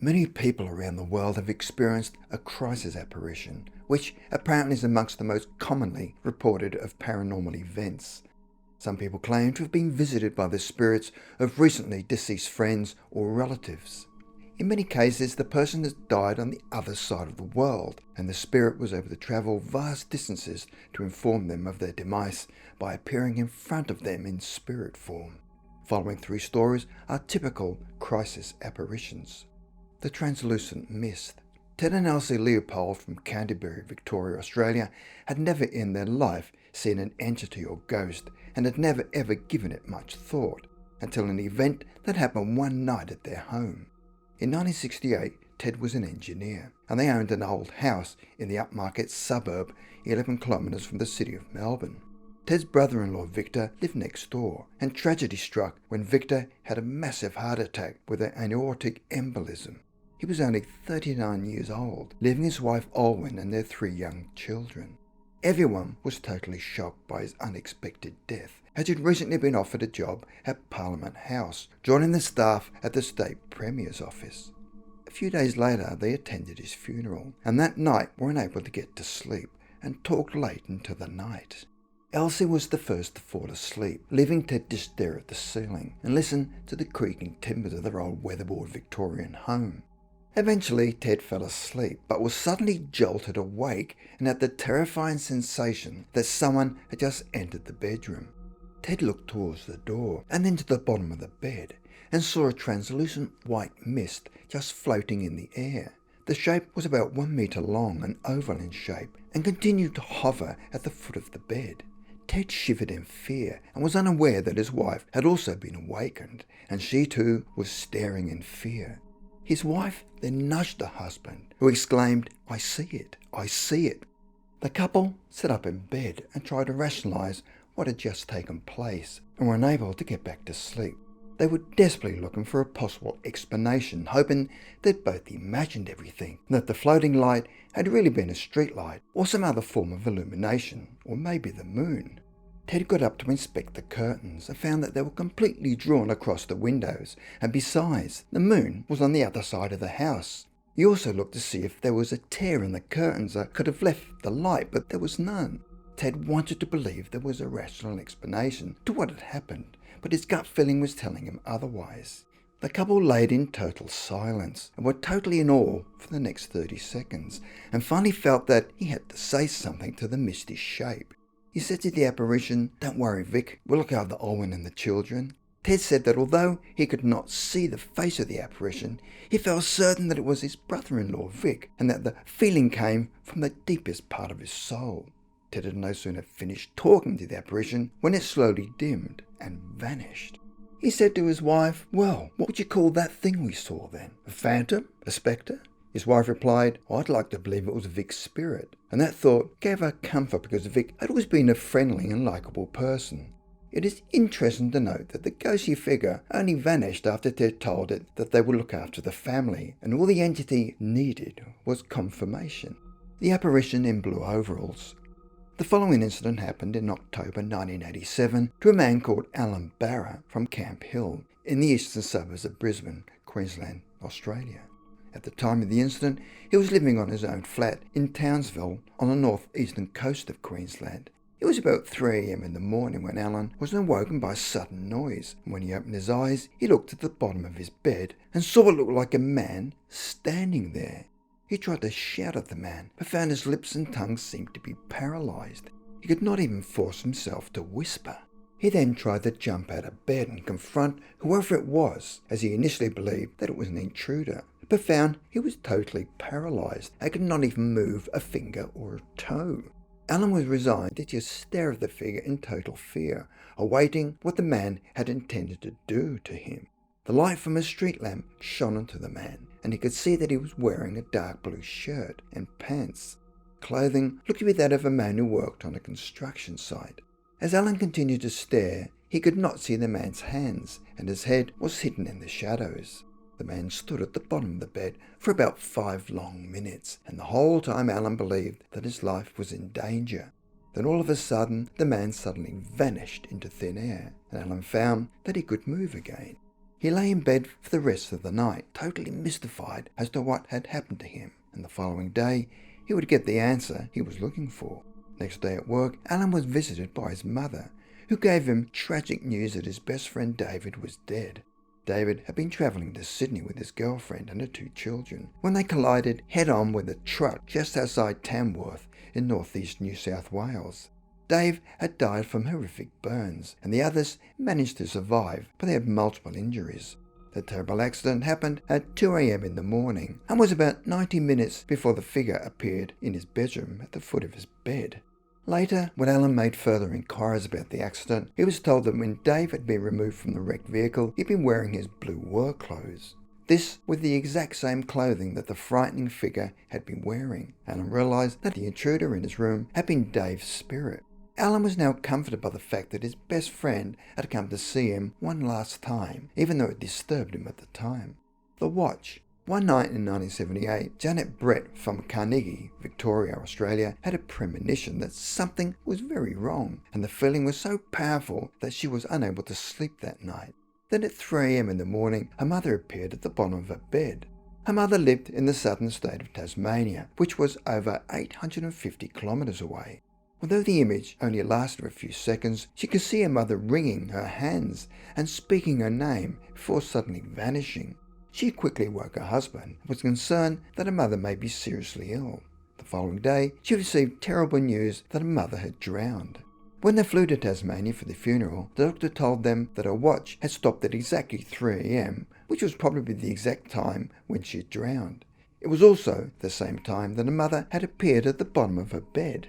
Many people around the world have experienced a crisis apparition, which apparently is amongst the most commonly reported of paranormal events. Some people claim to have been visited by the spirits of recently deceased friends or relatives. In many cases, the person has died on the other side of the world, and the spirit was able to travel vast distances to inform them of their demise by appearing in front of them in spirit form. Following three stories are typical crisis apparitions. The translucent mist. Ted and Elsie Leopold from Canterbury, Victoria, Australia, had never in their life seen an entity or ghost and had never ever given it much thought, until an event that happened one night at their home. In 1968, Ted was an engineer, and they owned an old house in the upmarket suburb 11 kilometres from the city of Melbourne. Ted's brother-in-law Victor lived next door, and tragedy struck when Victor had a massive heart attack with an aortic embolism. He was only 39 years old, leaving his wife Olwen and their 3 young children. Everyone was totally shocked by his unexpected death, as he'd recently been offered a job at Parliament House, joining the staff at the State Premier's office. A few days later, they attended his funeral, and that night were unable to get to sleep and talked late into the night. Elsie was the first to fall asleep, leaving Ted to stare at the ceiling and listen to the creaking timbers of their old weatherboard Victorian home. Eventually, Ted fell asleep, but was suddenly jolted awake and had the terrifying sensation that someone had just entered the bedroom. Ted looked towards the door and then to the bottom of the bed and saw a translucent white mist just floating in the air. The shape was about 1 metre long and oval in shape and continued to hover at the foot of the bed. Ted shivered in fear and was unaware that his wife had also been awakened, and she too was staring in fear. His wife then nudged the husband, who exclaimed, "I see it, I see it." The couple sat up in bed and tried to rationalise what had just taken place, and were unable to get back to sleep. They were desperately looking for a possible explanation, hoping they'd both imagined everything, and that the floating light had really been a street light or some other form of illumination, or maybe the moon. Ted got up to inspect the curtains and found that they were completely drawn across the windows, and besides, the moon was on the other side of the house. He also looked to see if there was a tear in the curtains that could have left the light, but there was none. Ted wanted to believe there was a rational explanation to what had happened, but his gut feeling was telling him otherwise. The couple laid in total silence and were totally in awe for the next 30 seconds, and finally felt that he had to say something to the misty shape. He said to the apparition, "Don't worry, Vic, we'll look after Olwen and the children." Ted said that although he could not see the face of the apparition, he felt certain that it was his brother-in-law Vic, and that the feeling came from the deepest part of his soul. Ted had no sooner finished talking to the apparition when it slowly dimmed and vanished. He said to his wife, "Well, what would you call that thing we saw then? A phantom? A spectre?" His wife replied, "I'd like to believe it was Vic's spirit," and that thought gave her comfort because Vic had always been a friendly and likeable person. It is interesting to note that the ghostly figure only vanished after Ted told it that they would look after the family, and all the entity needed was confirmation. The apparition in blue overalls. The following incident happened in October 1987 to a man called Alan Barra from Camp Hill in the eastern suburbs of Brisbane, Queensland, Australia. At the time of the incident, he was living on his own flat in Townsville on the northeastern coast of Queensland. It was about 3 a.m. in the morning when Alan was awoken by a sudden noise, and when he opened his eyes, he looked at the bottom of his bed and saw what looked like a man standing there. He tried to shout at the man, but found his lips and tongue seemed to be paralysed. He could not even force himself to whisper. He then tried to jump out of bed and confront whoever it was, as he initially believed that it was an intruder, but found he was totally paralysed and could not even move a finger or a toe. Alan was resigned to just stare at the figure in total fear, awaiting what the man had intended to do to him. The light from a street lamp shone onto the man, and he could see that he was wearing a dark blue shirt and pants. Clothing looked to be that of a man who worked on a construction site. As Alan continued to stare, he could not see the man's hands, and his head was hidden in the shadows. The man stood at the bottom of the bed for about 5 long minutes, and the whole time Alan believed that his life was in danger. Then all of a sudden, the man suddenly vanished into thin air, and Alan found that he could move again. He lay in bed for the rest of the night, totally mystified as to what had happened to him, and the following day, he would get the answer he was looking for. Next day at work, Alan was visited by his mother, who gave him tragic news that his best friend David was dead. David had been travelling to Sydney with his girlfriend and her 2 children when they collided head-on with a truck just outside Tamworth in northeast New South Wales. Dave had died from horrific burns, and the others managed to survive, but they had multiple injuries. The terrible accident happened at 2 a.m. in the morning and was about 90 minutes before the figure appeared in his bedroom at the foot of his bed. Later, when Alan made further inquiries about the accident, he was told that when Dave had been removed from the wrecked vehicle, he'd been wearing his blue work clothes. This with the exact same clothing that the frightening figure had been wearing. Alan realised that the intruder in his room had been Dave's spirit. Alan was now comforted by the fact that his best friend had come to see him one last time, even though it disturbed him at the time. The watch. One night in 1978, Janet Brett from Carnegie, Victoria, Australia, had a premonition that something was very wrong, and the feeling was so powerful that she was unable to sleep that night. Then at 3 a.m. in the morning, her mother appeared at the bottom of her bed. Her mother lived in the southern state of Tasmania, which was over 850 kilometres away. Although the image only lasted a few seconds, she could see her mother wringing her hands and speaking her name before suddenly vanishing. She quickly woke her husband and was concerned that her mother may be seriously ill. The following day, she received terrible news that her mother had drowned. When they flew to Tasmania for the funeral, the doctor told them that her watch had stopped at exactly 3 a.m, which was probably the exact time when she had drowned. It was also the same time that her mother had appeared at the bottom of her bed.